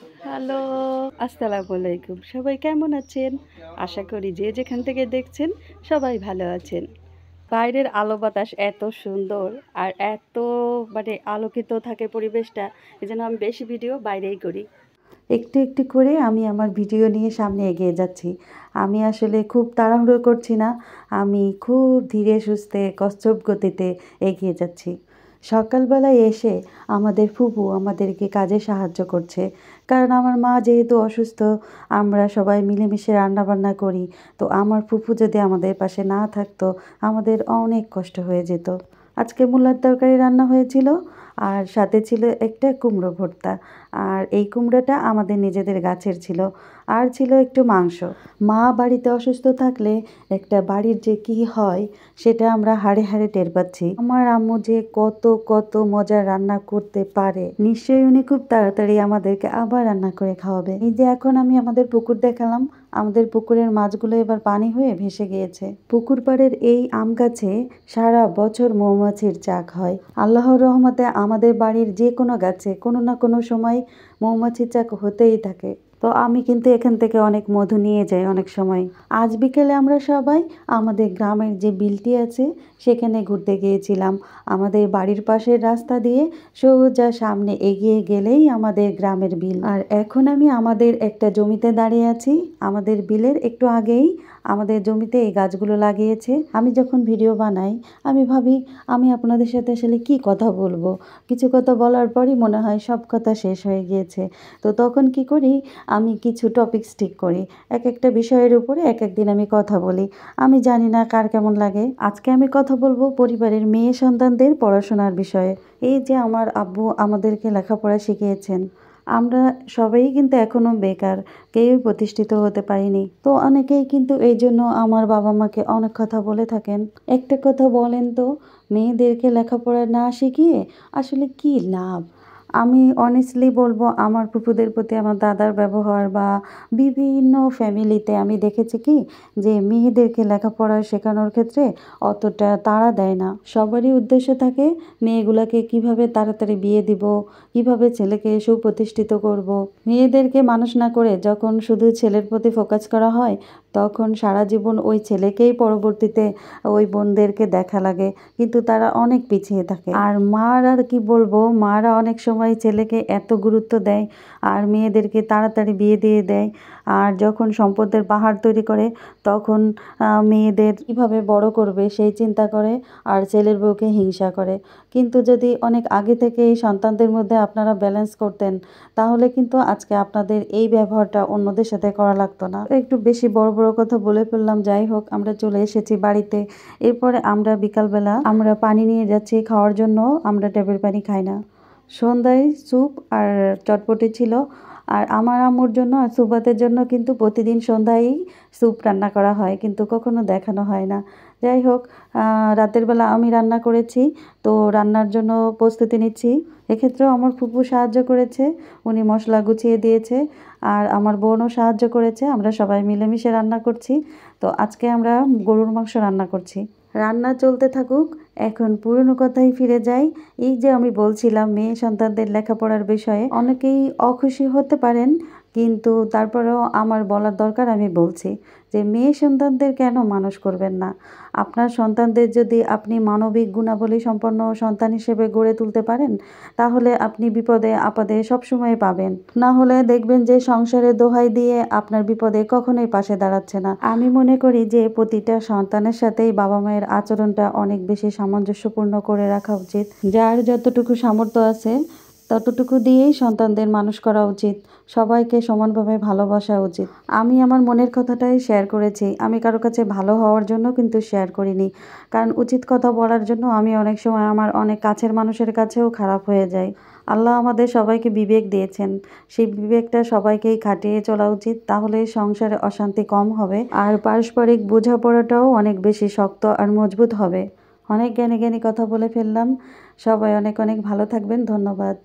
Hello, আসসালামু আলাইকুম। সবাই কেমন আছেন? আশা করি যে যেখান থেকে দেখছেন সবাই ভালো আছেন। বাইরের আলো বাতাস এত সুন্দর আর এত আলোকিত থাকে পরিবেশটা, এজন্য আমি বেশি ভিডিও বাইরেই করি। একটু একটু করে আমি আমার ভিডিও নিয়ে সামনে এগিয়ে যাচ্ছি। আমি আসলে খুব তাড়াহুড়ো করছি না। আমি খুব ধীরে সুস্থে কচ্ছপ গতিতে এগিয়ে যাচ্ছি। সকালবেলায় এসে আমাদের ফুপু আমাদেরকে কাজে সাহায্য করছে। কারণ আমার মা যেহেতু অসুস্থ, আমরা সবাই মিলেমিশে রান্নাবান্না করি। তো আমার ফুপু যদি আমাদের পাশে না থাকতো, আমাদের অনেক কষ্ট হয়ে যেত। আজকে মূলার তরকারি রান্না হয়েছিল আর সাথে ছিল একটা কুমড়ো ভর্তা। আর এই কুমড়োটা আমাদের নিজেদের গাছের ছিল। আর ছিল একটু মাংস। মা বাড়িতে অসুস্থ থাকলে একটা বাড়ির যে কী হয় সেটা আমরা হাড়ে হাড়ে টের পাচ্ছি। আমার আম্মু যে কত কত মজার রান্না করতে পারে, নিশ্চয়ই উনি খুব তাড়াতাড়ি আমাদেরকে আবার রান্না করে খাওয়াবে। এই যে এখন আমি আমাদের পুকুর দেখালাম, আমাদের পুকুরের মাছগুলো এবার পানি হয়ে ভেসে গিয়েছে। পুকুর পাড়ের এই আম গাছে সারা বছর মৌমাছির চাক হয়। আল্লাহর রহমতে আমাদের বাড়ির যে কোনো গাছে কোনো না কোনো সময় মৌমাছির চাক হতেই থাকে। তো আমি কিন্তু এখান থেকে অনেক মধু নিয়ে যাই অনেক সময়। আজ বিকেলে আমরা সবাই আমাদের গ্রামের যে বিলটি আছে সেখানে ঘুরতে গিয়েছিলাম। আমাদের বাড়ির পাশের রাস্তা দিয়ে সোজা সামনে এগিয়ে গেলেই আমাদের গ্রামের বিল। আর এখন আমি আমাদের একটা জমিতে দাঁড়িয়ে আছি। আমাদের বিলের একটু আগেই আমাদের জমিতে এই গাছগুলো লাগিয়েছে। আমি যখন ভিডিও বানাই আমি ভাবি আমি আপনাদের সাথে আসলে কি কথা বলবো। কিছু কথা বলার পরই মনে হয় সব কথা শেষ হয়ে গিয়েছে। তো তখন কি করি, আমি কিছু টপিকস ঠিক করি। এক একটা বিষয়ের উপরে এক একদিন আমি কথা বলি। আমি জানি না কার কেমন লাগে। আজকে আমি কথা বলবো পরিবারের মেয়ে সন্তানদের পড়াশোনার বিষয়ে। এই যে আমার আব্বু আমাদেরকে লেখাপড়া শিখিয়েছেন, আমরা সবাই কিন্তু এখনো বেকার, কেউই প্রতিষ্ঠিত হতে পারিনি। তো অনেকেই কিন্তু এই জন্য আমার বাবা মাকে অনেক কথা বলে থাকেন। একটা কথা বলেন তো, মেয়েদেরকে লেখাপড়া না শিখিয়ে আসলে কি লাভ? আমি অনেস্টলি বলবো, আমার ফুফুদের প্রতি আমার দাদার ব্যবহার বা বিভিন্ন ফ্যামিলিতে আমি দেখেছি কি যে মেয়েদেরকে লেখাপড়া শেখানোর ক্ষেত্রে অতটা তাড়া দেয় না। সবারই উদ্দেশ্য থাকে মেয়েগুলোকে কিভাবে তাড়াতাড়ি বিয়ে দিব, কিভাবে ছেলেকে সুপ্রতিষ্ঠিত করব। মেয়েদেরকে মানুষ না করে যখন শুধু ছেলের প্রতি ফোকাস করা হয়, তখন সারা জীবন ওই ছেলেকেই পরবর্তীতে ওই বোনদেরকে দেখা লাগে, কিন্তু তারা অনেক পিছিয়ে থাকে। আর মারা কি বলবো, মারা অনেক সময় ছেলেকে এত গুরুত্ব দেয় আর মেয়েদেরকে তাড়াতাড়ি বিয়ে দিয়ে দেয়। আর যখন সম্পদের পাহাড় তৈরি করে তখন মেয়েদের কিভাবে বড় করবে সেই চিন্তা করে আর ছেলের বউকে হিংসা করে। কিন্তু যদি অনেক আগে থেকে এই সন্তানদের মধ্যে আপনারা ব্যালেন্স করতেন, তাহলে কিন্তু আজকে আপনাদের এই ব্যবহারটা অন্যদের সাথে করা লাগতো না। একটু বেশি বড় বড় কথা বলে ফেললাম। যাই হোক, আমরা চলে এসেছি বাড়িতে। এরপরে আমরা বিকালবেলা আমরা পানি নিয়ে যাচ্ছি খাওয়ার জন্য। আমরা ট্যাপের পানি খাই না। সন্ধ্যায় স্যুপ আর চটপটি ছিল। আর আমার আম্মুর জন্য আর সুবাতের জন্য কিন্তু প্রতিদিন সন্ধ্যায়ই স্যুপ রান্না করা হয়, কিন্তু কখনো দেখানো হয় না। যাই হোক, রাতের বেলা আমি রান্না করেছি, তো রান্নার জন্য প্রস্তুতি নিচ্ছি। এক্ষেত্রেও আমার ফুপু সাহায্য করেছে, উনি মশলা গুছিয়ে দিয়েছে। আর আমার বোনও সাহায্য করেছে, আমরা সবাই মিলেমিশে রান্না করছি। তো আজকে আমরা গরুর মাংস রান্না করছি। রান্না চলতে থাকুক। এখন পুরনো কথাই ফিরে যাই। এই যে আমি বলছিলাম মেয়ে সন্তানদের লেখাপড়ার বিষয়ে অনেকেই অখুশি হতে পারেন, কিন্তু তারপরেও আমার বলার দরকার, আমি বলছি যে মেয়ে সন্তানদের কেন মানুষ করবেন না? আপনার সন্তানদের যদি আপনি মানবিক গুণাবলী সম্পন্ন সন্তান হিসেবে গড়ে তুলতে পারেন, তাহলে আপনি বিপদে আপদে সবসময় পাবেন। না হলে দেখবেন যে সংসারের দোহাই দিয়ে আপনার বিপদে কখনোই পাশে দাঁড়াচ্ছে না। আমি মনে করি যে প্রতিটা সন্তানের সাথেই বাবা মায়ের আচরণটা অনেক বেশি সামঞ্জস্যপূর্ণ করে রাখা উচিত। যার যতটুকু সামর্থ্য আছে ততটুকু দিয়েই সন্তানদের মানুষ করা উচিত। সবাইকে সমানভাবে ভালোবাসা উচিত। আমি আমার মনের কথাটাই শেয়ার করেছি। আমি কারো কাছে ভালো হওয়ার জন্য কিন্তু শেয়ার করিনি, কারণ উচিত কথা বলার জন্য আমি অনেক সময় আমার অনেক কাছের মানুষের কাছেও খারাপ হয়ে যাই। আল্লাহ আমাদের সবাইকে বিবেক দিয়েছেন, সেই বিবেকটা সবাইকেই খাটিয়ে চলা উচিত। তাহলে সংসারে অশান্তি কম হবে আর পারস্পরিক বোঝাপড়াটাও অনেক বেশি শক্ত আর মজবুত হবে। অনেক জ্ঞানী জ্ঞানী কথা বলে ফেললাম। সবাই অনেক অনেক ভালো থাকবেন। ধন্যবাদ।